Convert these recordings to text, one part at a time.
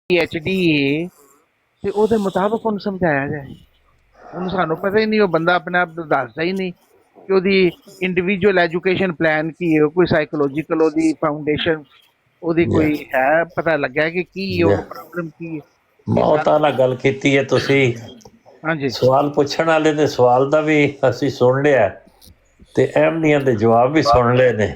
PhD ਹੈ ਤੇ ਉਹਦੇ ਮੁਤਾਬਕ ਉਹਨੂੰ ਸਮਝਾਇਆ ਜਾਏ। ਉਹਨੂੰ ਸਾਨੂੰ ਪਤਾ ਹੀ ਨਹੀਂ, ਉਹ ਬੰਦਾ ਆਪਣੇ ਆਪ ਤੋਂ ਦੱਸਦਾ ਹੀ ਨਹੀਂ ਕਿ ਉਹਦੀ ਇੰਡੀਵਿਜੂਅਲ ਐਜੂਕੇਸ਼ਨ ਪਲਾਨ ਕੀ ਹੈ, ਕੋਈ ਸਾਈਕੋਲੋਜੀਕਲ ਉਹਦੀ ਫਾਊਂਡੇਸ਼ਨ ਉਹਦੀ ਕੋਈ ਹੈ, ਪਤਾ ਲੱਗਾ ਕਿ ਕੀ ਉਹ ਪ੍ਰੋਬਲਮ ਕੀ ਹੈ। ਬਹੁਤ ਆਲਾ ਗੱਲ ਕੀਤੀ ਹੈ ਤੁਸੀਂ। ਹਾਂਜੀ, ਸਵਾਲ ਪੁੱਛਣ ਵਾਲੇ ਦੇ ਸਵਾਲ ਦਾ ਵੀ ਅਸੀਂ ਸੁਣ ਲਿਆ ਤੇ ਅਹਿਮਦੀਆਂ ਦੇ ਜਵਾਬ ਵੀ ਸੁਣ ਲਏ ਨੇ।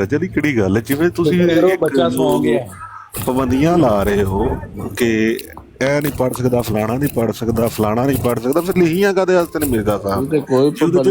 ਰਜਲੀ ਕਿਹੜੀ ਗੱਲ ਹੈ? ਜਿਵੇਂ ਤੁਸੀਂ ਬੱਚਾ ਸੌ ਗਿਆ, ਪਾਬੰਦੀਆਂ ਲਾ ਰਹੇ ਹੋ ਕਿ ਇਹ ਨਹੀਂ ਪੜ ਸਕਦਾ, ਫਲਾਣਾ ਨਹੀਂ ਪੜ ਸਕਦਾ, ਫਲਾਣਾ ਨਹੀਂ ਪੜ ਸਕਦਾ, ਫਿਰ ਲਿਖੀਆਂ ਕਾਦੇ ਵਾਸਤੇ ਨੇ ਮਿਰਜ਼ਾ ਸਾਹਿਬ? ਤੇ ਕੋਈ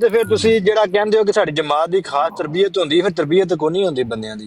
ਤੇ ਫਿਰ ਤੁਸੀਂ ਜਿਹੜਾ ਕਹਿੰਦੇ ਹੋ ਕਿ ਸਾਡੀ ਜਮਾਤ ਦੀ ਖਾਸ ਤਰਬੀਅਤ ਹੁੰਦੀ, ਫਿਰ ਤਰਬੀਅਤ ਕੋਈ ਨਹੀਂ ਹੁੰਦੀ ਬੰਦਿਆਂ ਦੀ।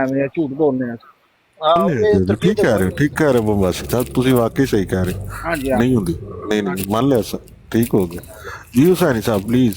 ਐਵੇਂ ਝੂਠ ਬੋਲਨੇ ਆ। ਠੀਕ ਕਹਿ ਰਹੇ ਹੋ, ਠੀਕ ਕਹਿ ਰਹੇ ਹੋ ਬਸ, ਤੁਸੀਂ ਵਾਕਈ ਸਹੀ ਕਹਿ ਰਹੇ ਹੋ। ਹਾਂਜੀ ਨਹੀਂ ਹੁੰਦੀ, ਨਹੀਂ ਨਹੀਂ ਮੰਨ ਲਿਆ ਸਰ, ਠੀਕ ਹੋ ਗਿਆ ਜੀ। ਹੁਸੈਨੀ ਸਾਹਿਬ ਪਲੀਜ਼।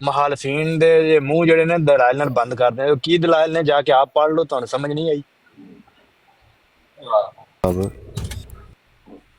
ਮੁਖਾਲਫੀਨ ਦੇ ਮੂੰਹ ਜਿਹੜੇ ਨੇ ਦਲਾਇਲ ਨਾਲ ਬੰਦ ਕਰਦੇ ਨੇ। ਕੀ ਦਲਾਇਲ ਨੇ, ਜਾ ਕੇ ਆਪ ਪੜ੍ਹ ਲਓ, ਤੁਹਾਨੂੰ ਸਮਝ ਨਹੀਂ ਆਈ।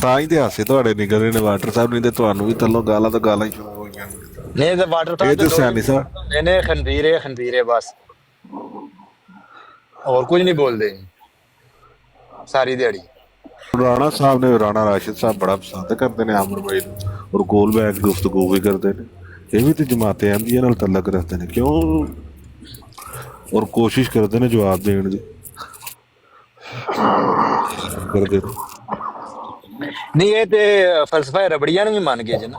ਤਾਂ ਹੀ ਤੇ ਹਾਸੇ ਤੁਹਾਡੇ ਨਿਕਲ ਰਹੇ ਨੇ ਵਾਟਰ ਸਾਹਿਬ, ਨਹੀਂ ਤੇ ਤੁਹਾਨੂੰ ਵੀ ਥੱਲੋਂ ਗਾਲਾਂ ਤਾਂ ਗਾਲਾਂ ਹੀ ਸ਼ੁਰੂ ਹੋ ਗਈਆਂ। ਨਹੀਂ ਤੇ ਵਾਟਰ ਇਹ ਤੇ ਸੈਣੀ ਸਾਹਿਬ ਇਹਨੇ ਖੰਦੀਰੇ ਬਸ, ਹੋਰ ਕੁਝ ਨਹੀਂ ਬੋਲਦੇ ਸਾਰੀ ਦਿਹਾੜੀ। ਰਾਣਾ ਸਾਹਿਬ ਨੇ, ਰਾਣਾ ਰਾਸ਼ਿਦ ਸਾਹਿਬ ਬੜਾ ਪਸੰਦ ਕਰਦੇ ਨੇ ਆਮਰ ਭਾਈ ਨੂੰ, ਔਰ ਗੋਲ ਬੈਗ ਗੁਫ਼ਤਗੂ ਵੀ ਕਰਦੇ ਨੇ। ਇਹ ਵੀ ਤੇ ਜਮਾਤੇ ਅਹਿਮਦੀਆ ਨਾਲ ਤਲਕ ਰੱਖਦੇ ਨੇ, ਕਿਉਂ? ਔਰ ਕੋਸ਼ਿਸ਼ ਕਰਦੇ ਨੇ ਜਵਾਬ ਦੇਣ ਦੀ ਕਰਦੇ। ਨਹੀਂ ਇਹ ਤੇ ਫਲਸਫਾ ਰਬੜੀਆਂ ਨੂੰ ਵੀ ਮੰਨ ਗਏ ਜੀ ਨਾ।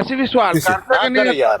ਅਸੀਂ ਵੀ ਸਵਾਲ ਕਰ ਸਕਦੇ ਨੇ ਯਾਰ।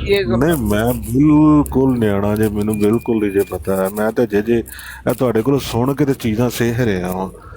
ਨਹੀਂ ਮੈਂ ਬਿਲਕੁਲ ਨਿਆਣਾ ਜੇ, ਮੈਨੂੰ ਬਿਲਕੁਲ ਨਹੀਂ ਜੇ ਪਤਾ ਹੈ। ਮੈਂ ਤਾਂ ਜੇ ਤੁਹਾਡੇ ਕੋਲ ਸੁਣ ਕੇ ਤੇ ਚੀਜ਼ਾਂ ਸਿੱਖ ਰਿਹਾ ਵਾਂ।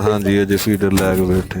ਹਾਂਜੀ ਅਜੇ ਫੀਡਰ ਲੈ ਕੇ ਬੈਠੇ।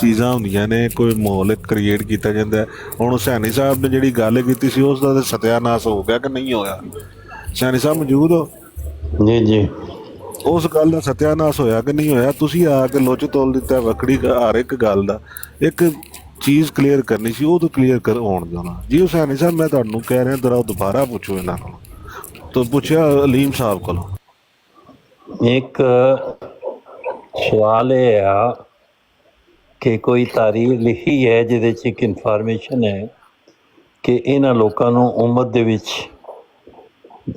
ਚੀਜ਼ਾਂ ਹੁੰਦੀਆਂ ਨੇ, ਕੋਈ ਮਾਹੌਲ ਕ੍ਰੀਏਟ ਕੀਤਾ ਜਾਂਦਾ ਹੈ। ਹੁਣ ਹੁਸੈਨੀ ਸਾਹਿਬ ਨੇ ਜਿਹੜੀ ਗੱਲ ਕੀਤੀ ਸੀ ਉਸ ਦਾ ਤਾਂ ਸਤਿਆਨਾਸ਼ ਹੋ ਗਿਆ ਕਿ ਨਹੀਂ ਹੋਇਆ? ਹੁਸੈਨੀ ਸਾਹਿਬ ਮੌਜੂਦ ਹੋ? ਜੀ ਜੀ ਉਸ ਗੱਲ ਦਾ ਸਤਿਆਨਾਸ਼ ਹੋਇਆ ਕਿ ਨਹੀਂ ਹੋਇਆ? ਤੁਸੀਂ ਆ ਕੇ ਲੁੱਚ ਤੋਲ ਦਿੱਤਾ ਵੱਖਰੀ ਹਰ ਇੱਕ ਗੱਲ ਦਾ। ਇੱਕ ਚੀਜ਼ ਕਲੀਅਰ ਕਰਨੀ ਸੀ, ਉਹ ਤਾਂ ਕਲੀਅਰ ਕਰ ਹੋਣ ਦੇਣਾ ਜੀ। ਹੁਸੈਨੀ ਸਾਹਿਬ ਮੈਂ ਤੁਹਾਨੂੰ ਕਹਿ ਰਿਹਾ ਜਰਾ ਦੁਬਾਰਾ ਪੁੱਛੋ ਇਹਨਾਂ ਕੋਲ। ਤਾਂ ਪੁੱਛਿਆ ਅਲੀਮ ਸਾਹਿਬ ਕੋਲੋਂ। ਇੱਕ ਸਵਾਲ ਇਹ ਆ ਕਿ ਕੋਈ ਤਾਰੀਖ ਲਿਖੀ ਹੈ ਜਿਹਦੇ 'ਚ ਇੱਕ ਇਨਫੋਰਮੇਸ਼ਨ ਹੈ ਕਿ ਇਹਨਾਂ ਲੋਕਾਂ ਨੂੰ ਉਮਤ ਦੇ ਵਿੱਚ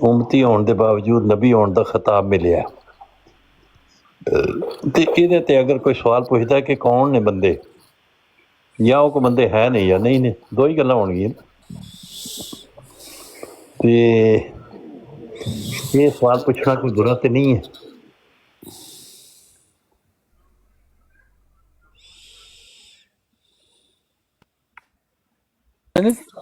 ਉਮਤੀ ਹੋਣ ਦੇ ਬਾਵਜੂਦ ਨਬੀ ਹੋਣ ਦਾ ਖਿਤਾਬ ਮਿਲਿਆ, ਤੇ ਇਹਦੇ ਤੇ ਅਗਰ ਕੋਈ ਸਵਾਲ ਪੁੱਛਦਾ ਕਿ ਕੌਣ ਨੇ ਬੰਦੇ, ਜਾਂ ਉਹ ਕੋਈ ਬੰਦੇ ਹੈ ਨਹੀਂ ਜਾਂ ਨਹੀਂ ਨੇ, ਦੋ ਹੀ ਗੱਲਾਂ ਹੋਣਗੀਆਂ। ਤੇ ਇਹ ਸਵਾਲ ਪੁੱਛਣਾ ਕੋਈ ਬੁਰਾ ਤੇ ਨਹੀਂ ਹੈ।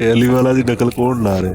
ਇਹ ਅਲੀ ਵਾਲਾ ਦੀ ਨਕਲ ਕੌਣ ਲਾ ਰਿਹਾ?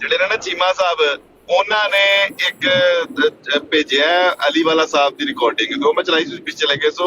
ਜਿਹੜੇ ਨੇ ਨਾ ਚੀਮਾ ਸਾਹਿਬ, ਉਹਨਾਂ ਨੇ ਇੱਕ ਭੇਜਿਆ ਅਲੀ ਵਾਲਾ ਸਾਹਿਬ ਦੀ ਰਿਕਾਰਡਿੰਗ, ਉਹ ਮੈਂ ਚਲਾਈ ਸੀ, ਪਿੱਛੇ ਲੱਗੇ ਸੋ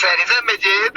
ਸੈਰੀ ਸਾਹਿਬ ਮਜੀਦ,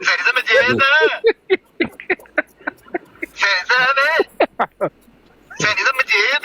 ਸੈਰੀ ਸਾਹਿਬ ਮਜੀਦ, ਸੈਰੀ ਸਾਹਿਬ ਮਜੀਦ,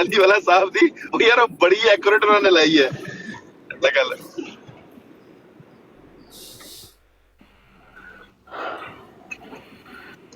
ਅਲੀ ਵਾਲਾ ਸਾਹਿਬ ਦੀ ਉਹ ਯਾਰ ਬੜੀ ਐਕੂਰੇਟ ਉਹਨਾਂ ਨੇ ਲਾਈ ਹੈ ਇਹ ਗੱਲ।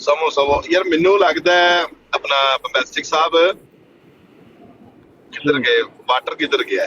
ਸਮੋ ਯਾਰ ਮੈਨੂੰ ਲੱਗਦਾ ਹੈ ਆਪਣਾ ਬੰਬੈਸਟਿਕ ਸਾਹਿਬ ਕਿੱਧਰ ਗਏ, ਵਾਟਰ ਕਿੱਧਰ ਗਿਆ?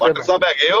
ਵਾਟਰ ਸਾਹਿਬ ਹੈਗੇ ਹੋ?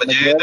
ਮਜੀਦ,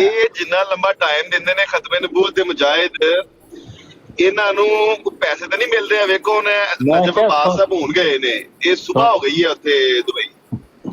ਇਹ ਜਿੰਨਾ ਲੰਬਾ ਟਾਈਮ ਦਿੰਦੇ ਨੇ ਖਤਮੇ ਨਬੂਵਤ ਦੇ ਮੁਜਾਹਿਦ, ਇਹਨਾਂ ਨੂੰ ਕੋਈ ਪੈਸੇ ਤਾਂ ਨਹੀਂ ਮਿਲਦੇ ਆ? ਵੇਖੋ ਹੁਣ ਨਜਮ ਅਬਾਸ ਸਾਹਿਬ ਹੁਣ ਗਏ ਨੇ, ਇਹ ਸੁਬਾਹ ਹੋ ਗਈ ਹੈ ਉੱਥੇ ਦੁਬਈ।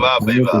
ਵਾਹ ਭਾਈ ਵਾਹ।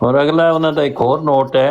ਔਰ ਅਗਲਾ ਉਹਨਾਂ ਦਾ ਇੱਕ ਹੋਰ ਨੋਟ ਹੈ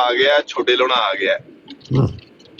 ਆ ਗਿਆ, ਛੋਟੇ ਲਾਉਣਾ ਆ ਗਿਆ।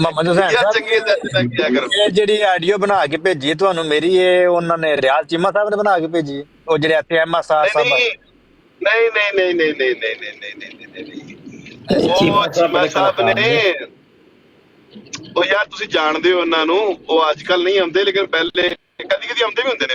ਮੁਹੰਮਦ ਹੁਸੈਨ ਯਾਰ ਸਾਹਿਬ ਚੰਗੇਜ ਦਾ ਕੀ ਕਰੋ। ਇਹ ਜਿਹੜੀ ਆਡੀਓ ਬਣਾ ਕੇ ਭੇਜੀ ਤੁਹਾਨੂੰ ਮੇਰੀ, ਇਹ ਉਹਨਾਂ ਨੇ ਰਿਆਜ਼ ਚੀਮਾ ਸਾਹਿਬ ਨੇ ਬਣਾ ਕੇ ਭੇਜੀ, ਉਹ ਜਿਹੜੇ ਇੱਥੇ ਐਮਐਸ ਸਾਹਿਬ ਨਹੀਂ ਨਹੀਂ ਨਹੀਂ ਨਹੀਂ ਨਹੀਂ ਨਹੀਂ ਨਹੀਂ ਨਹੀਂ ਨਹੀਂ ਉਹ ਚੀਮਾ ਸਾਹਿਬ ਨੇ। ਉਹ ਯਾਰ ਤੁਸੀਂ ਜਾਣਦੇ ਹੋ ਉਹਨਾਂ ਨੂੰ, ਉਹ ਅੱਜ ਕੱਲ ਨਹੀਂ ਆਉਂਦੇ ਲੇਕਿਨ ਪਹਿਲੇ ਕਦੀ ਕਦੀ ਆਉਂਦੇ ਵੀ ਹੁੰਦੇ ਨੇ।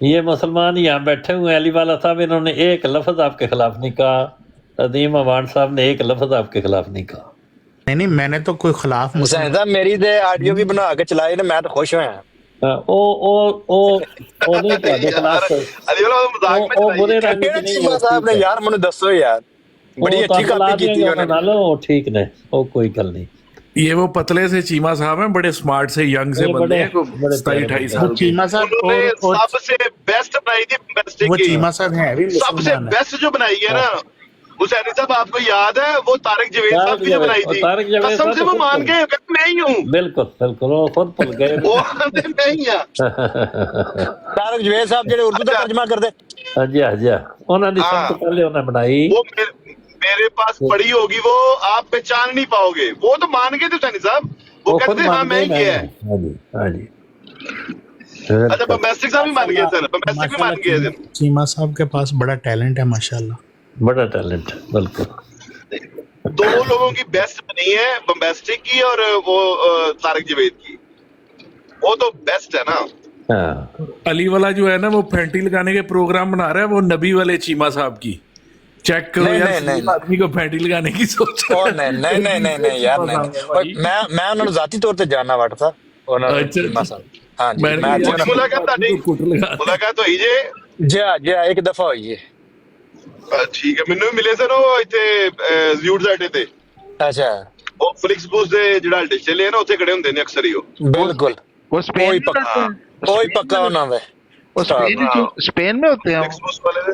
یہ مسلمان یہاں بیٹھے ہوئے ہیں، علی والا صاحب، انہوں نے ایک لفظ آپ کے خلاف نہیں کہا، عظیم اوان صاحب نے ایک لفظ آپ کے خلاف نہیں کہا۔ نہیں میں نے تو کوئی خلاف حسین مسلمان صاحب میری تے آڈیو بھی بنا کے چلائی نا، میں تو خوش ہویا او نہیں تہاڈے یار خلاف، علی والا مذاق میں او چلائیے. برے رنگ کہڑے چ نہیں، چیمہ وہ صاحب ٹھیک نے ہے، یار مجھے دسو یار، بڑی وہ اچھی تہاڈے لا کاپی دیا کیتی گا انہوں نے. نال، وہ ٹھیک نے، وہ کوئی گل نہیں۔ یہ وہ پتلے سے چیما صاحب ہیں، بڑے سمارٹ سے ینگ سے یہ بندے بڑے ہیں، کوئی بڑے 27 پیارے 28 بندے وہ سال کے۔ چیما صاحب انہوں نے اور سب سے بیسٹ بنائی تھی بمبسٹک وہ کی. چیما صاحب ہیں بھی سب سے مسلمان ہیں۔ بیسٹ جو بنائی ہے نا حسینی صاحب، آپ کو یاد ہے وہ طارق جوید طارق صاحب کی جو جاوید، بنائی اور تھی؟ طارق جاوید قسم صاحب سے تو وہ خود مان بھول گئے کہ میں ہی ہوں. بالکل بالکل، وہ خود بھول گئے۔ وہ میں ہی ہوں. طارق جوید صاحب جڑے اردو کا اچھا ترجمہ کرتے. ہاں جی ہاں جی، انہوں نے سب ہاں، تو پہلے انہیں بنائی۔ وہ میرے پاس پڑی ہوگی، وہ آپ پہچان نہیں پاؤ گے. وہ تو مان گئے تھے حسینی صاحب، وہ وہ کہتے خود تھے ہاں مان میں گئے ہی نا۔ کیا ہے. ہاں جی ہاں جی، اچھا بالکل، بمبسٹک صاحب بھی مان گئے سر، بمبسٹک بھی مان گئے تھے. چیما صاحب کے پاس بڑا ٹیلنٹ ہے ماشاءاللہ۔ بڑا ٹیلنٹ، بالکل۔ دو لوگوں کی بیسٹ بنی ہے، بمبسٹک کی اور وہ طارق جوید کی. وہ تو بیسٹ ہے نا. ہاں علی والا جو ہے نا، وہ پھینٹی لگانے کے پروگرام بنا رہا ہے، وہ نبی والے چیما صاحب کی چیک کرو نہیں یار، نہیں سلیم نہیں آدمی کو پھینٹی لگانے کی سوچ او رہا نہیں ہے۔ نہیں نہیں نہیں نہیں یار، چیما نہیں صاحب ہے نہیں، اور بھائی۔ میں انہوں نے ذاتی طور تے جاننا واٹ تھا انہوں نے اچھا چیمہ اچھا، صاحب. ہاں جی میں نے میں کہا اچھے یار ہوئی انہوں ملاقات سلیم آدمی تاری، کو کٹ لگا دے۔ ملاقات ہوئی جے. جی ایک دفعہ ہوئی ہے. ٹھیک ہے، ਮੈਨੂੰ ਵੀ ਮਿਲੇ ਸਨ ਉਹ ਇੱਥੇ ਜ਼ਿਊਟ ਸਾਈਡ ਤੇ. اچھا ਉਹ ਫਲਿਕਸ ਬੂਸ ਦੇ ਜਿਹੜਾ ਹਲਟੇ ਚੱਲੇ ਆ ਨਾ, ਉੱਥੇ ਖੜੇ ਹੁੰਦੇ ਨੇ ਅਕਸਰ ਹੀ ਉਹ. بالکل، وہ اسپین وہی میں پکا، رہتے ਹਾਂ ہیں؟ وہی اسپین پکا میں انہوں نے وہ استاد. اسپین میں ہوتے ہیں ਫਲਿਕਸ وہ؟ ਬੂਸ ਵਾਲੇ ਦੇ.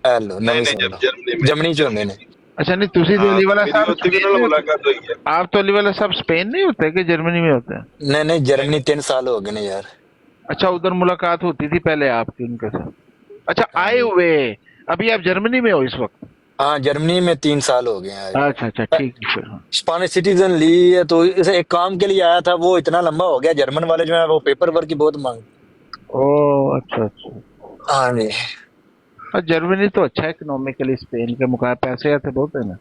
ہیلو ਨਹੀਂ نویں ਨਹੀਂ سننا ਜਰਮਨੀ میں. جمنی چ ہوندے نے. اچھا نہیں، تسی تو ہاں علی تو والا میری صاحب ਉੱਥੇ بھی اسپین ਉਹਨਾਂ ਨਾਲ میں ہوتے ہیں؟ ਮੁਲਾਕਾਤ ہوਈ ہے. آپ تو علی والا صاحب اسپین نہیں ہوتے کہ جرمنی میں ہوتے ہیں؟ نہیں نہیں، جرمنی 3 سال ہو گئے نے یار. اچھا ادھر ملاقات ہوتی تھی پہلے آپ کی ان کے ساتھ؟ اچھا ہاں آئے جی، ہوئے، ابھی آپ جرمنی میں ہو اس وقت؟ ہاں جرمنی میں 3 سال ہو گئے ہیں. اچھا اچھا ٹھیک ہے پھر۔ اسپانش سٹیزن لی ہے تو اسے ایک کام کے لیے آیا تھا، وہ اتنا لمبا ہو گیا. جرمن والے جو ہیں وہ پیپر ورک کی بہت مانگ. او اچھا اچھا، ہاں جی. ہاں جرمنی تو اچھا ہے اکنامیکلی، اسپین کے مقابلے پیسے آتے بہت ہیں نا۔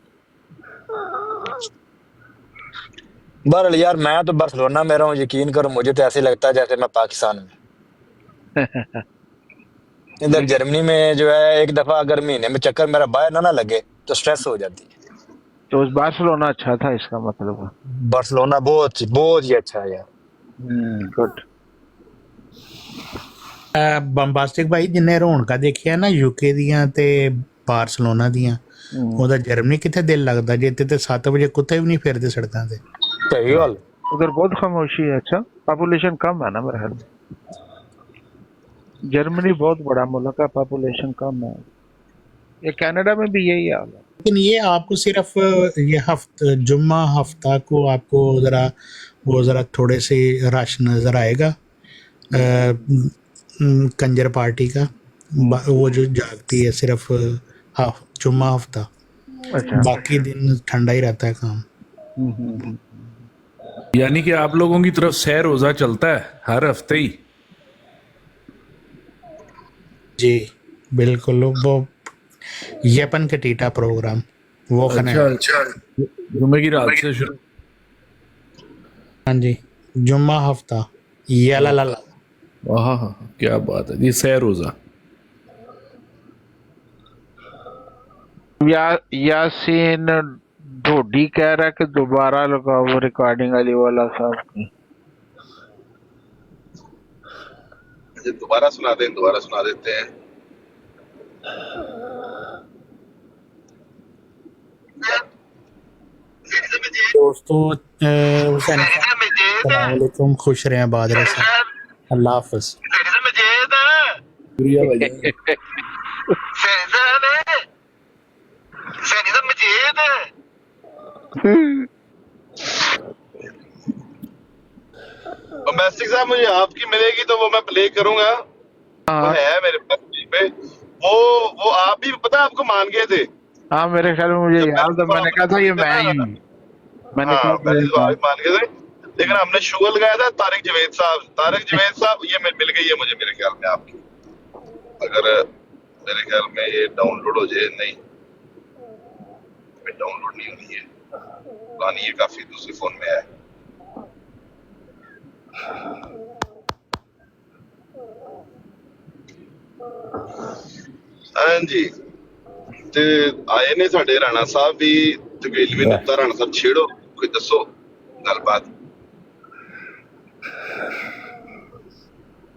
بہرحال یار میں تو برسلونہ میں رہا ہوں، یقین کرو مجھے تو ایسے لگتا ہے جیسے میں پاکستان میں. ادھر لیکن جرمنی میں جو ہے ایک دفعہ اگر مہینے میں چکر میرا باہر نہ لگے تو سٹریس ہو جاتی ہے. تو اس بارسلونا اچھا تھا اس کا مطلب ہے۔ برسلونہ بہت ہی اچھا ہے یار. گڈ۔ ਬੰਬਾਸਟਿਕ ਭਾਈ ਜਿੰਨੇ ਰੌਣਕਾਂ ਦੇਖਿਆ ਨਾ ਯੂਕੇ ਦੀਆਂ ਤੇ ਬਾਰਸਲੋਨਾ ਦੀਆਂ, ਉਹਦਾ ਜਰਮਨੀ ਕਿੱਥੇ ਦਿਲ ਲੱਗਦਾ ਜੇ ਇੱਥੇ ਤੇ 7 ਵਜੇ ਕੁੱਤੇ ਵੀ ਨਹੀਂ ਫਿਰਦੇ ਸੜਕਾਂ ਤੇ। صحیح گل. ادھر بہت خاموشی ہے، اچھا پاپولیشن کم ہے نا میرے خیال میں۔ جرمنی بہت بڑا ملک ہے، پاپولیشن کم ہے۔ یہ کینیڈا میں بھی یہی حال ہے۔ لیکن یہ آپ کو صرف یہ جمعہ ہفتہ کو آپ کو ذرا تھوڑے سے رش نظر آئے گا کنجر پارٹی کا، وہ جو جاگتی ہے صرف جمعہ ہفتہ، اچھا باقی دن ٹھنڈا ہی رہتا ہے کام۔ یعنی کہ آپ لوگوں کی طرف سہ روزہ چلتا ہے ہر ہفتے ہی؟ جی بالکل، وہ یپن کا ٹیٹا پروگرام وہ کھانا ہے۔ اچھا، جمعے کی رات سے شروع؟ ہاں جی، جمعہ ہفتہ یلا لا لا۔ ہاں ہاں، کیا بات ہے جی، سہ روزہ۔ یاسین ڈھوڈی کہہ رہا ہے کہ دوبارہ لگاؤ وہ ریکارڈنگ علی والا صاحب کی۔ دوبارہ سنا دیں، دوبارہ سنا دیتے ہیں. دوستو حسین السلام علیکم، خوش رہیں آباد رہیں سر، اللہ حافظ۔ شکریہ بھائی جان۔ ڈومیسٹک صاحب مجھے آپ کی ملے گی تو وہ میں پلے کروں گا، وہ ہے میرے پاس پہ. وہ آپ بھی پتہ آپ کو مان گئے تھے. ہاں میرے خیال میں مجھے یاد ہے، میں نے کہا تھا یہ میں ہی ہوں، میں نے کہا ہاں مان گئے تھے، لیکن ہم نے شوگر لگایا تھا طارق جوید صاحب. طارق جوید صاحب یہ مل گئی ہے مجھے میرے خیال میں آپ کی، اگر میرے خیال میں یہ ڈاؤن لوڈ ہو جائے. نہیں ڈاؤن لوڈ نہیں ہونی ہے، پرانی یہ کافی دوسرے فون میں ہے. ਹਾਂਜੀ ਤੇ ਆਏ ਨੇ ਸਾਡੇ ਰਾਣਾ ਸਾਹਿਬ ਵੀ ਤਕਰੀਲ ਵੀ ਦਿੱਤਾ। ਰਾਣਾ ਸਾਹਿਬ ਛੇੜੋ, ਕੋਈ ਦੱਸੋ ਗੱਲਬਾਤ।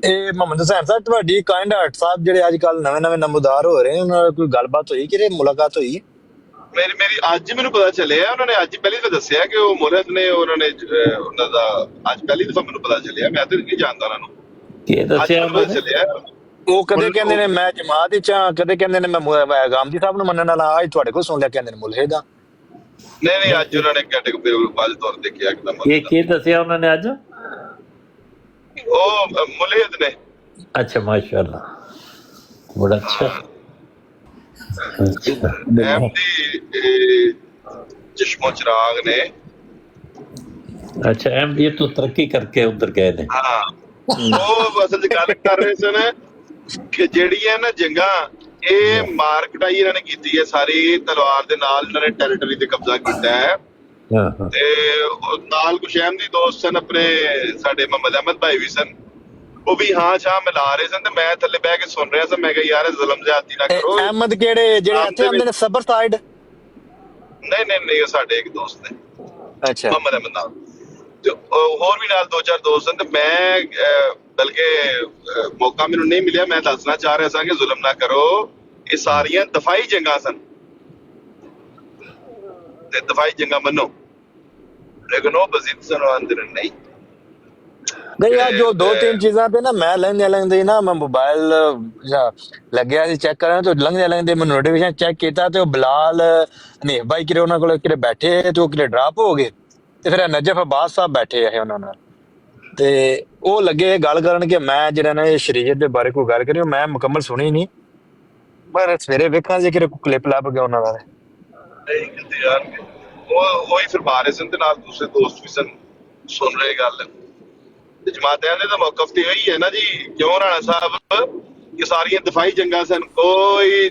ਇਹ ਮੁਹੰਮਦ ਹੁਸੈਨ ਸਾਹਿਬ, ਤੁਹਾਡੀ ਕਾਇੰਡ ਹਾਰਟ ਸਾਹਿਬ ਜਿਹੜੇ ਅੱਜ ਕੱਲ ਨਵੇਂ ਨਮੂਦਾਰ ਹੋ ਰਹੇ ਨੇ, ਉਹਨਾਂ ਨਾਲ ਕੋਈ ਗੱਲਬਾਤ ਹੋਈ ਕਿ ਮੁਲਾਕਾਤ ਹੋਈ? ਮੇਰੀ ਅੱਜ ਮੈਨੂੰ ਪਤਾ ਚੱਲਿਆ, ਉਹਨਾਂ ਨੇ ਅੱਜ ਪਹਿਲੀ ਦਫਾ ਦੱਸਿਆ ਕਿ ਉਹ ਮੁਰਦ ਨੇ। ਉਹਨਾਂ ਨੇ ਉਹਨਾਂ ਦਾ ਅੱਜ ਪਹਿਲੀ ਦਫਾ ਮੈਨੂੰ ਪਤਾ ਚੱਲਿਆ, ਮੈਂ ਤਾਂ ਨਹੀਂ ਜਾਣਦਾ ਉਹਨਾਂ ਨੂੰ। ਕੀ ਦੱਸਿਆ ਪਤਾ ਚੱਲਿਆ ਉਹ ਕਦੇ ਕਹਿੰਦੇ ਨੇ ਮੈਂ ਜਮਾਤ ਵਿੱਚ ਆ, ਕਦੇ ਕਹਿੰਦੇ ਨੇ ਮੈਂ ਗਾਂਧੀ ਸਾਹਿਬ ਨੂੰ ਮੰਨਣ ਵਾਲਾ। ਅੱਜ ਤੁਹਾਡੇ ਕੋਲ ਸੁਣ ਲਿਆ ਕਹਿੰਦੇ ਨੇ ਮੁਲਹਿਦ ਆ। ਨਹੀਂ ਅੱਜ ਉਹਨਾਂ ਨੇ ਕੈਟੇਗਰੀ ਬਾਜ ਤੌਰ ਤੇ ਕਿਹਾ ਕਿ ਇਹ ਕੀ ਦੱਸਿਆ ਉਹਨਾਂ ਨੇ ਅੱਜ? ਉਹ ਮੁਲਹਿਦ ਨੇ। ਅੱਛਾ, ਮਾਸ਼ਾਅੱਲਾ, ਬੜਾ ਅੱਛਾ। ਅਹਿਮਦੀ ਚਸ਼ਮੋ ਚਿਰਾਗ ਨੇ। ਅੱਛਾ, ਅਹਿਮਦੀਅਤ ਤੋਂ ਤਰੱਕੀ ਕਰਕੇ ਉਧਰ ਗਏ ਨੇ। ਹਾਂ, ਉਹ ਅਸਲ 'ਚ ਗੱਲ ਕਰ ਰਹੇ ਸਨ ਕਿ ਜਿਹੜੀਆਂ ਨਾ ਜੰਗਾਂ ਇਹ ਮਾਰ ਕਟਾਈ ਇਹਨਾਂ ਨੇ ਕੀਤੀ ਹੈ ਸਾਰੀ ਤਲਵਾਰ ਦੇ ਨਾਲ। ਇਹਨਾਂ ਨੇ ਟੈਰੀਟਰੀ ਤੇ ਕਬਜ਼ਾ ਕੀਤਾ ਹੈ। ਤੇ ਨਾਲ ਕੁਛ ਅਹਿਮਦੀ ਦੋਸਤ ਸਨ ਆਪਣੇ, ਸਾਡੇ ਮੁਹੰਮਦ ਅਹਿਮਦ ਭਾਈ ਵੀ ਸਨ, ਉਹ ਵੀ ਹਾਂ ਸ਼ਾਹ ਮਿਲਾ ਰਹੇ ਸਨ ਤੇ ਮੈਂ ਥੱਲੇ ਬਹਿ ਕੇ ਸੁਣ ਰਿਹਾ ਸੀ। ਮੈਂ ਕਿਹਾ ਯਾਰ ਜ਼ੁਲਮ ਜ਼ਿਆਦਤੀ ਨਾ ਕਰੋ। ਅਹਿਮਦ ਕਿਹੜੇ ਜਿਹੜੇ ਇੱਥੇ ਆਉਂਦੇ ਨੇ ਸਬਰ ਸਾਈਡ? ਨਹੀਂ, ਉਹ ਸਾਡੇ ਇੱਕ ਦੋਸਤ ਨੇ, ਅੱਛਾ, ਮੁਹੰਮਦ ਅਹਿਮਦ ਨਾਲ, ਤੇ ਹੋਰ ਵੀ ਨਾਲ 2-4 ਦੋਸਤ ਸਨ। ਤੇ ਮੈਂ ਬਲਕਿ ਮੌਕਾ ਮੈਨੂੰ ਨਹੀਂ ਮਿਲਿਆ, ਮੈਂ ਦੱਸਣਾ ਚਾਹ ਰਿਹਾ ਸਾਂ ਕਿ ਜ਼ੁਲਮ ਨਾ ਕਰੋ। ਇਹ ਸਾਰੀਆਂ ਦਫਾਈ ਜੰਗਾਂ ਸਨ ਤੇ ਦਫਾਈ ਜੰਗਾਂ ਮੰਨੋ, ਲੇਕਿਨ ਉਹ ਬਜ਼ੀਦ ਸਨ ਅੰਦਰ ਨਹੀਂ। ਨਹੀਂ ਯਾਰ, ਜੋ 2-3 ਚੀਜ਼ਾਂ ਤੇ ਨਾ ਮੈਂ ਲੰਘਦੇ ਨਾ, ਮੈਂ ਮੋਬਾਈਲ ਲੱਗਿਆ ਸੀ ਚੈੱਕ ਕਰਨ, ਤੇ ਲੰਘਦੇ ਮੈਂ ਨੋਟੀਫਿਕੇਸ਼ਨ ਚੈੱਕ ਕੀਤਾ ਤੇ ਉਹ ਬਲਾਲ ਹਨੀਫ ਭਾਈ ਕਿਰੇ ਉਹਨਾਂ ਕੋਲ ਕਿਰੇ ਬੈਠੇ ਤੇ ਉਹ ਕਿਰੇ ਡਰਾਪ ਹੋ ਗਏ। ਤੇ ਫਿਰ ਨਜਫ ਅਬਾਸ ਸਾਹਿਬ ਬੈਠੇ ਆ ਉਹਨਾਂ ਨਾਲ, ਤੇ ਉਹ ਲੱਗੇ ਗੱਲ ਕਰਨ ਕਿ ਮੈਂ ਜਿਹੜਾ ਨਾ ਇਹ ਸ਼ਰੀਅਤ ਦੇ ਬਾਰੇ ਕੋਈ ਗੱਲ ਕਰੀ। ਮੈਂ ਮੁਕੰਮਲ ਸੁਣੀ ਨਹੀਂ, ਪਰ ਸਵੇਰੇ ਵੇਖਾਂ ਜੇ ਕਿਰੇ ਕਲਿੱਪ ਲੱਭ ਗਿਆ ਉਹਨਾਂ ਦਾ। ਯਾਰ ਉਹ ਹੀ ਫਰਮਾ ਰਹੇ ਸਨ ਤੇ ਨਾਲ ਦੂਸਰੇ ਦੋਸਤ ਵੀ ਸਨ ਸੁਣ ਰਹੇ ਗੱਲ। ਤੇ ਜਮਾਤ ਅਹਿਮਦ ਦਾ ਮੌਕਫ ਤੇ ਇਹੀ ਹੈ ਨਾ ਜੀ, ਕਿਉਂ ਰਾਣਾ ਸਾਹਿਬ, ਇਹ ਸਾਰੀਆਂ ਦਫਾਈ ਜੰਗਾਂ ਸਨ। ਕੋਈ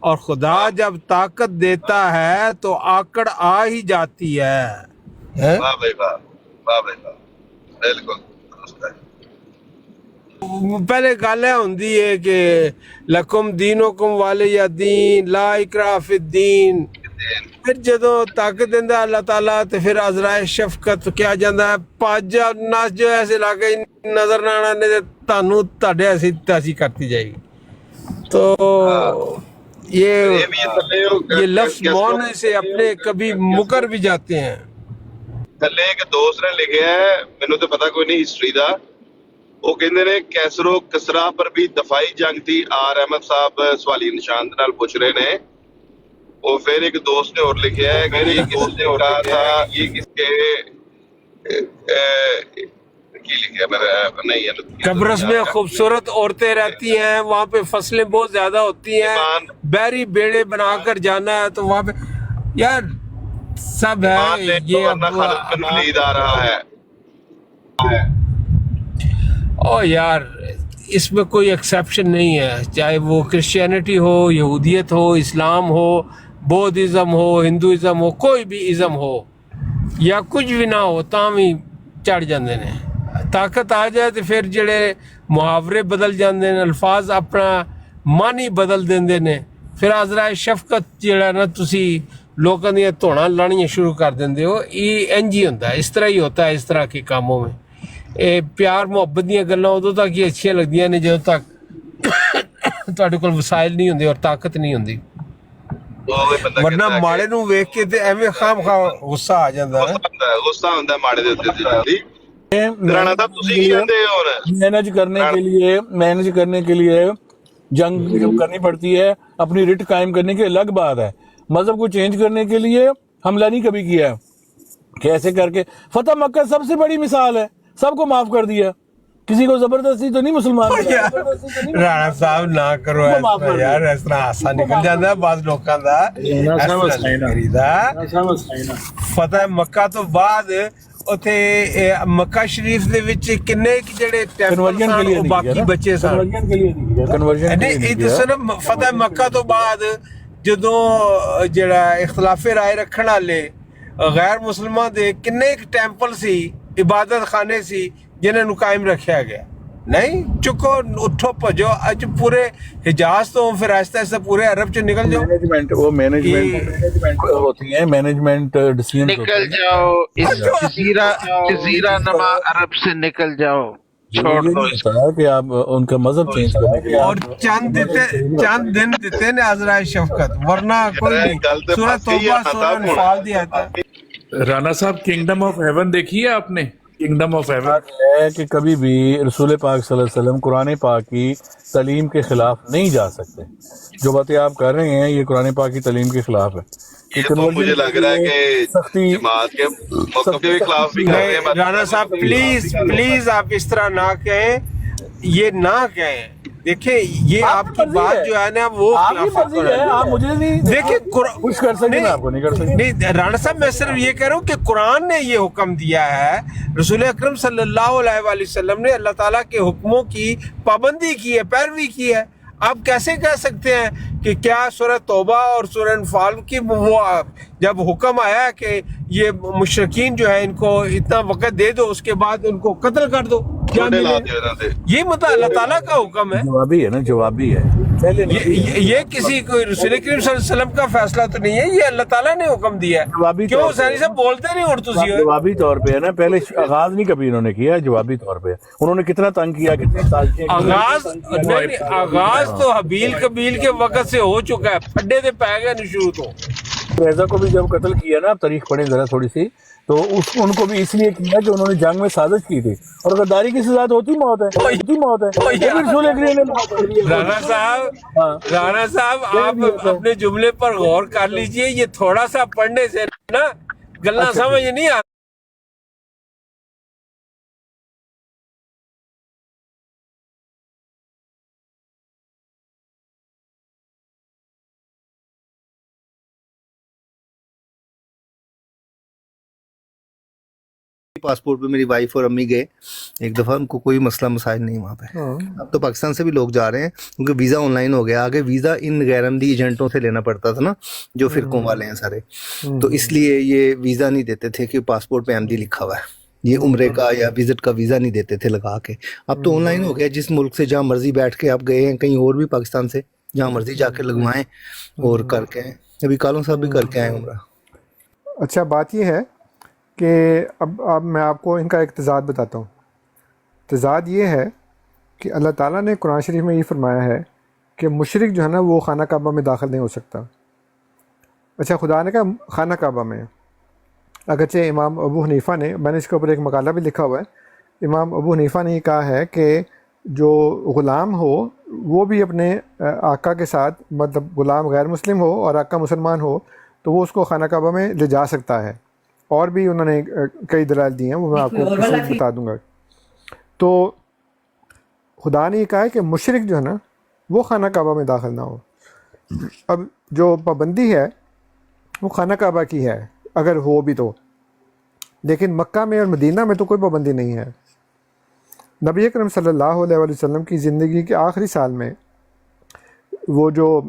اور خدا جب طاقت دیتا ہے تو آکڑ آ ہی جاتی ہے. واہ بھائی واہ، واہ بھائی واہ، بالکل درست ہے. پہلے گل ہے ہوندی ہے کہ لکم دینکم والی دین لا اکراہ فی الدین. پھر جدو طاقت دیندا اللہ تعالیٰ تو پھر عذرائے شفقت کیا جاندہ ہے پاج ناس جو ایسے لاگے نظر نہ آنے دے تانوں تاڑے ایسی تیسی کرتی جائے گی. تو یہ بھی یہ لفظ مون سے اپنے کبھی مکر بھی جاتے ہیں. تھلے ایک دوست نے لکھیا ہے، مینوں تو پتہ کوئی نہیں ہسٹری دا، وہ کہندے نے کیسر و کسرا پر بھی دفاعی جنگ تھی. آر احمد صاحب سوالی نشان دے نال پوچھ رہے نے. اور پھر ایک دوست نے اور لکھیا ہے کہ یہ کس نے کہا تھا، یہ کس کے کی لکھیا میں نہیں قبرص میں خوبصورت عورتیں رہتی ہیں، وہاں پہ فصلیں بہت زیادہ ہوتی ہیں، بحری بیڑے بنا کر جانا ہے تو وہاں پہ یار سب ہے. یہ خالد بن ولید آ رہا ہے. او یار اس میں کوئی ایکسیپشن نہیں ہے، چاہے وہ کرسچینٹی ہو، یہودیت ہو، اسلام ہو، بودھزم ہو، ہندوازم ہو، کوئی بھی ازم ہو یا کچھ بھی نہ ہو تاں بھی چڑھ جاندے نے. طاقت آ جائے تو پھر جڑے محاورے بدل جاندے نے، الفاظ اپنا معنی بدل دیندے نے. پھر عذرائے شفقت جڑا نا تسی لوکاں دیاں دھوڑاں لانیاں شروع کر دیندے ہو. یہ انج ہی ہوتا ہے، اس طرح ہی ہوتا ہے اس طرح کے کاموں میں. پیار محبت دیاں گلاں ادوں تک ہی اچھیاں لگدیاں نے جدوں تک تواڈے کول وسائل نہیں ہوندے اور طاقت نہیں ہوندی. ورنہ ماڑے نو ویکھ کے تے ایویں خام خواہ غصہ آ جاندا ہے. غصہ ہوندا ہے ماڑے دے اوتے جلدی. رانا صاحب تسی کی کہندے ہو ہن مینج کرنے کے لیے جنگ جب کرنی پڑتی ہے اپنی رٹ قائم کرنے کی الگ بات ہے. مذہب کو چینج کرنے کے لیے حملہ نہیں کبھی کیا ہے کہ ایسے کر کے فتح مکہ سب سے بڑی مثال ہے، سب کو معاف کر دیا. کسی کو زبردستی تو نہیں مسلمان رانا صاحب نہ کرو ایسا یار، اس طرح ہاسا نکل جاتا ہے بعض لوکاں دا. فتح مکہ تو بعد اوتھے مکہ شریف دے وچ کنے جڑے ٹیمپل سن او باقی بچے سن. فتح مکہ تو بعد جدوں جڑا اختلاف رائے رکھن والے غیر مسلمان دے کنے ٹیمپل سی، عبادت خانے سی جنہاں نو قائم رکھیا گیا. نہیں چکو اٹھو بھجو اج پورے حجاز تو پھر آہستہ آہستہ پورے عرب چ نکل جاؤ. مینجمنٹ ہوتی ہیں، مینجمنٹ ڈیسیژن نکل جاؤ اس جزیرہ نما عرب سے نکل جاؤ، چھوڑ دو اس کو. کہ آپ ان کا مذہب چینج کرنے کے لیے اور چند دن دیتے نے عذرائے شفقت، ورنہ کوئی نہیں. سورہ توبہ سورہ انفال دی آیت ہے. رانا صاحب کنگڈم آف ہیون دیکھی ہے آپ نے؟ کنگڈم آف ہیون بات ہے کہ کبھی بھی رسول پاک صلی اللہ علیہ وسلم قرآن پاک کی تعلیم کے خلاف نہیں جا سکتے. جو باتیں آپ کر رہے ہیں یہ قرآن پاک کی تعلیم کے خلاف ہے. یہ تو مجھے لگ رہا ہے کہ جماعت کے موقف کے خلاف بھی کر رہے ہیں. رانا صاحب پلیز آپ اس طرح نہ کہیں، یہ نہ کہیں. دیکھیں یہ آپ کی بات جو ہے نا وہ دیکھیں نہیں رانا صاحب، میں صرف یہ کہہ رہا ہوں کہ قرآن نے یہ حکم دیا ہے، رسول اکرم صلی اللہ علیہ وآلہ وسلم نے اللہ تعالیٰ کے حکموں کی پابندی کی ہے، پیروی کی ہے. آپ کیسے کہہ سکتے ہیں کہ کیا سورہ توبہ اور سورہ انفال کی وہ جب حکم آیا کہ یہ مشرکین جو ہے ان کو اتنا وقت دے دو اس کے بعد ان کو قتل کر دو، یہ مطلب اللہ تعالیٰ کا حکم ہے، جوابی ہے نا، جوابی ہے. یہ کسی کوئی رسول کریم صلی اللہ علیہ وسلم کا فیصلہ تو نہیں ہے، یہ اللہ تعالیٰ نے حکم دیا ہے. کیوں حسینی صاحب بولتے نہیں اردو سی؟ جوابی طور پہ ہے نا، پہلے آغاز نہیں کبھی انہوں نے کیا، جوابی طور پہ انہوں نے کتنا تنگ کیا، کتنے سازشیں آغاز تو حبیل قبیل کے وقت سے ہو چکا ہے، پھڈے دے پہ گئے شروع تو. ریزا کو بھی جب قتل کیا نا، آپ تاریخ پڑھیں ذرا تھوڑی سی، تو ان کو بھی اس لیے کیا کہ انہوں نے جنگ میں سازش کی تھی، اور غداری کی سزا تو ہوتی موت ہے. رانا صاحب آپ اپنے جملے پر غور کر لیجئے، یہ تھوڑا سا پڑھنے سے نا گلاں سمجھ نہیں آتی. پاسپورٹ پہ میری وائف اور امی گئے ایک دفعہ, ان کو کوئی مسئلہ مسائل نہیں وہاں پہ. اب تو پاکستان سے بھی لوگ جا رہے ہیں کیونکہ ویزا آن لائن ہو گیا. آگے ویزا ان غیر عمدی ایجنٹوں سے لینا پڑتا تھا نا, جو فرقوں والے ہیں سارے, تو اس لیے یہ ویزا نہیں دیتے تھے کہ پاسپورٹ پہ احمدی لکھا ہوا ہے. یہ عمرے کا یا وزٹ کا ویزا نہیں دیتے تھے لگا کے. اب تو آن لائن ہو گیا, جس ملک سے جہاں مرضی بیٹھ کے آپ گئے ہیں, کہیں اور بھی پاکستان سے جہاں مرضی جا کے لگوائیں اور کر کے. ابھی کالوں صاحب بھی کر کے آئے عمرہ. اچھا بات یہ ہے کہ اب میں آپ کو ان کا ایک تضاد بتاتا ہوں. تضاد یہ ہے کہ اللہ تعالیٰ نے قرآن شریف میں یہ فرمایا ہے کہ مشرک جو ہے نا وہ خانہ کعبہ میں داخل نہیں ہو سکتا. اچھا خدا نے کہا خانہ کعبہ میں, اگرچہ امام ابو حنیفہ نے, میں نے اس کے اوپر ایک مقالہ بھی لکھا ہوا ہے, امام ابو حنیفہ نے یہ کہا ہے کہ جو غلام ہو وہ بھی اپنے آقا کے ساتھ, مطلب غلام غیر مسلم ہو اور آقا مسلمان ہو تو وہ اس کو خانہ کعبہ میں لے جا سکتا ہے. اور بھی انہوں نے کئی دلائل دی ہیں, وہ میں آپ کو کسی بتا دوں گا. تو خدا نے یہ کہا ہے کہ مشرک جو ہے نا وہ خانہ کعبہ میں داخل نہ ہو. اب جو پابندی ہے وہ خانہ کعبہ کی ہے اگر ہو بھی تو, لیکن مکہ میں اور مدینہ میں تو کوئی پابندی نہیں ہے. نبی اکرم صلی اللہ علیہ وسلم کی زندگی کے آخری سال میں وہ جو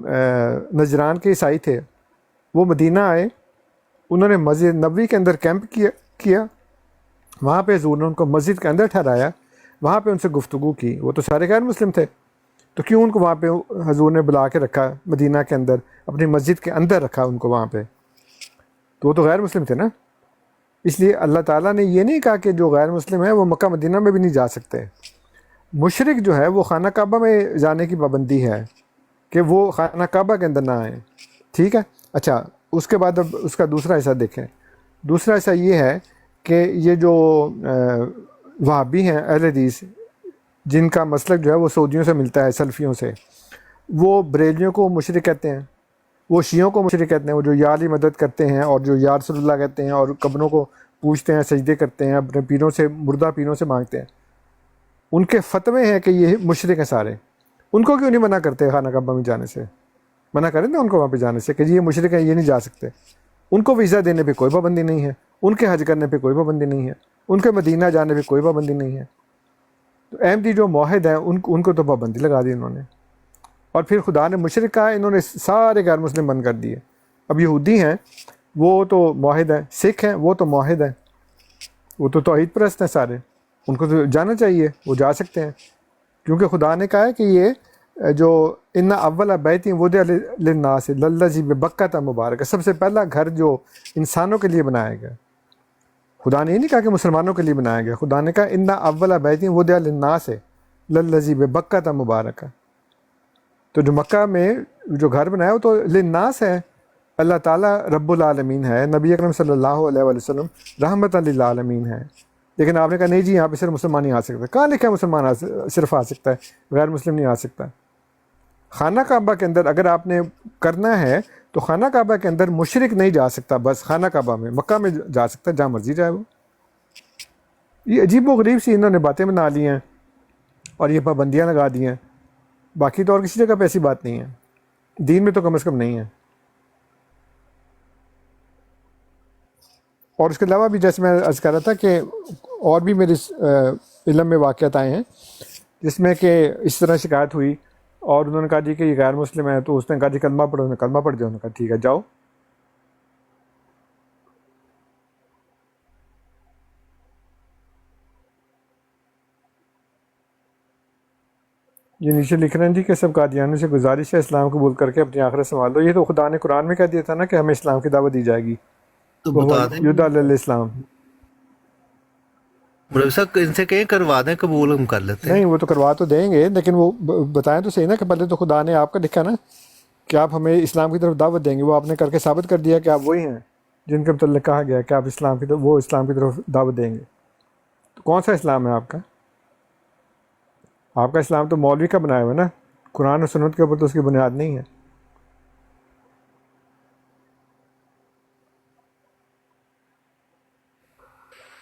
نجران کے عیسائی تھے وہ مدینہ آئے, انہوں نے مسجد نبوی کے اندر کیمپ کیا. وہاں پہ حضور نے ان کو مسجد کے اندر ٹھہرایا, وہاں پہ ان سے گفتگو کی. وہ تو سارے غیر مسلم تھے, تو کیوں ان کو وہاں پہ حضور نے بلا کے رکھا مدینہ کے اندر, اپنی مسجد کے اندر رکھا ان کو وہاں پہ, تو وہ تو غیر مسلم تھے نا. اس لیے اللہ تعالیٰ نے یہ نہیں کہا کہ جو غیر مسلم ہیں وہ مکہ مدینہ میں بھی نہیں جا سکتے. مشرک جو ہے وہ خانہ کعبہ میں جانے کی پابندی ہے کہ وہ خانہ کعبہ کے اندر نہ آئیں. ٹھیک ہے. اچھا اس کے بعد اب اس کا دوسرا حصہ دیکھیں. دوسرا حصہ یہ ہے کہ یہ جو وہابی ہیں اہل حدیث, جن کا مسلک جو ہے وہ سعودیوں سے ملتا ہے, سلفیوں سے, وہ بریلیوں کو مشرک کہتے ہیں, وہ شیعوں کو مشرک کہتے ہیں, وہ جو یا علی مدد کرتے ہیں اور جو یا رسول اللہ کہتے ہیں اور قبروں کو پوجتے ہیں, سجدے کرتے ہیں, اپنے پیروں سے, مردہ پیروں سے مانگتے ہیں. ان کے فتوے ہیں کہ یہ مشرک ہیں سارے. ان کو کیوں نہیں منع کرتے خانہ کعبہ میں جانے سے؟ منع کریں نا ان کو وہاں پہ جانے سے کہ یہ مشرک ہیں, یہ نہیں جا سکتے. ان کو ویزا دینے پہ کوئی پابندی نہیں ہے, ان کے حج کرنے پہ کوئی پابندی نہیں ہے, ان کے مدینہ جانے پہ کوئی پابندی نہیں ہے. تو احمدی جو موحد ہیں ان کو تو پابندی لگا دی انہوں نے. اور پھر خدا نے مشرک کہا, انہوں نے سارے غیر مسلم بند کر دیے. اب یہودی ہیں وہ تو موحد ہیں, سکھ ہیں وہ تو موحد ہیں, وہ تو توحید پرست ہیں سارے, ان کو تو جانا چاہیے, وہ جا سکتے ہیں. کیونکہ خدا نے کہا ہے کہ یہ جو ان اول بیت وضع للناس للذی ببکۃ مبارک, سب سے پہلا گھر جو انسانوں کے لیے بنایا گیا. خدا نے یہ نہیں کہا کہ مسلمانوں کے لیے بنایا گیا, خدا نے کہا ان اول بیت وضع للناس للذی ببکۃ مبارک. تو جو مکہ میں جو گھر بنایا وہ تو للناس ہے. اللہ تعالیٰ رب العالمین ہے, نبی اکرم صلی اللہ علیہ وسلم رحمت للعالمین ہے. لیکن آپ نے کہا نہیں جی یہاں پہ صرف مسلمان ہی آ سکتا ہے. کہاں لکھا ہے مسلمان صرف آ سکتا ہے, غیر مسلم نہیں آ سکتا؟ خانہ کعبہ کے اندر اگر آپ نے کرنا ہے تو خانہ کعبہ کے اندر مشرک نہیں جا سکتا, بس خانہ کعبہ میں, مکہ میں جا سکتا ہے جہاں مرضی جائے وہ. یہ عجیب و غریب سی انہوں نے باتیں بنا لی ہیں اور یہ پابندیاں لگا دی ہیں. باقی تو اور کسی جگہ پہ ایسی بات نہیں ہے, دین میں تو کم از کم نہیں ہے. اور اس کے علاوہ بھی جیسے میں عرض کر رہا تھا کہ اور بھی میرے علم میں واقعات آئے ہیں جس میں کہ اس طرح شکایت ہوئی اور انہوں نے کہا جی کہ یہ غیر مسلم ہے, تو اس نے کہا جی کلمہ پڑھو, انہوں نے کلمہ پڑھ دیا, انہوں نے کہا ٹھیک ہے جاؤ. یہ نیچے لکھ رہے ہیں جی کہ سب قادیانیوں سے گزارش ہے اسلام قبول کر کے اپنی آخرت سنبھال لو. یہ تو خدا نے قرآن میں کہہ دیا تھا نا کہ ہمیں اسلام کی دعوت دی جائے گی, تو بتا دیں یدعا الاسلام. مولوی صاحب ان سے کہیں کروا دیں قبول, ہم کر لیتے ہیں. نہیں وہ تو کروا تو دیں گے, لیکن وہ بتائیں تو صحیح نا کہ پہلے تو خدا نے آپ کا لکھا نا کہ آپ ہمیں اسلام کی طرف دعوت دیں گے. وہ آپ نے کر کے ثابت کر دیا کہ آپ وہی ہیں جن کے متعلق کہا گیا کہ آپ اسلام کی طرف, وہ اسلام کی طرف دعوت دیں گے. تو کون سا اسلام ہے آپ کا؟ آپ کا اسلام تو مولوی کا بنایا ہوا ہے نا, قرآن و سنت کے اوپر تو اس کی بنیاد نہیں ہے.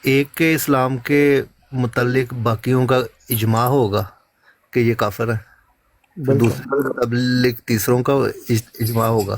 ایک کے اسلام کے متعلق باقیوں کا اجماع ہوگا کہ یہ کافر ہے, دوسرے کے متعلق تیسروں کا اجماع ہوگا.